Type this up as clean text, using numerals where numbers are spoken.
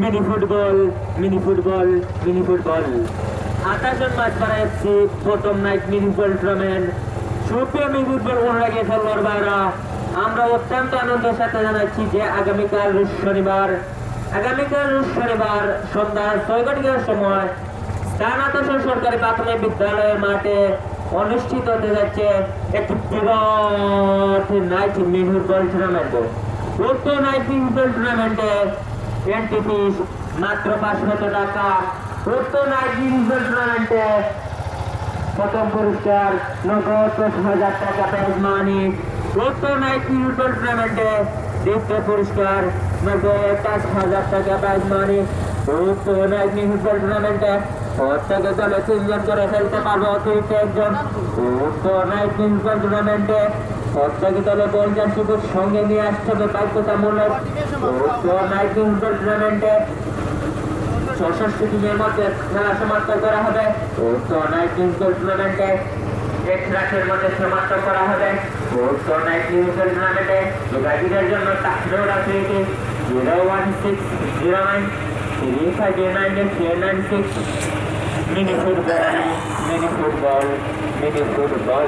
Mini football mini football mini football 28 জন Majhpara FC প্রথম night mini football tournament. সুপ্রিয় mini football অনুরাগী খেলোয়াড় ভাইরা, আমরা অত্যন্ত আনন্দের সাথে জানাচ্ছি যে আগামীকাল শনিবার সন্ধ্যা 6টার সময় স্থানান্তর সরকারি প্রাথমিক বিদ্যালয়ের মাঠে অনুষ্ঠিত হতে যাচ্ছে একটি বিরাট নাইট মিনি ফুটবল টুর্নামেন্ট। উক্ত নাইট মিনি ফুটবল টুর্নামেন্টে এন্ট্রি ফিস মাত্র 500 টাকা। উক্ত নাইট মিনি ফুটবল টুর্নামেন্টে প্রথম পুরস্কার নগদ 10,000 টাকা প্রাইজ মানি। উক্ত নাইট মিনি ফুটবল টুর্নামেন্টে দ্বিতীয় পুরস্কার নগদ 5,000 টাকা প্রাইজ মানি। উক্ত নাইট মিনি ফুটবল টুর্নামেন্টে প্রত্যেক দলে 3 জন করে খেলতে পারবে অতিরিক্ত একজন। উক্ত নাইট মিনি ফুটবল টুর্নামেন্টে প্রত্যেক দলে বল জার্সি সঙ্গে নিয়ে আসতে হবে বাধ্যতামূলক। উক্ত নাইট মিনি ফুটবল টুর্নামেন্টে 66 দিনের মধ্যে খেলা সমাপ্ত করা হবে। উক্ত নাইট মিনি ফুটবল টুর্নামেন্টে 1 রাতের মধ্যে সমাপ্ত করা হবে। উক্ত নাইট মিনি ফুটবল টুর্নামেন্টে যোগাযোগের জন্য তাহলে রাখি 016093596 mini football mini football mini football.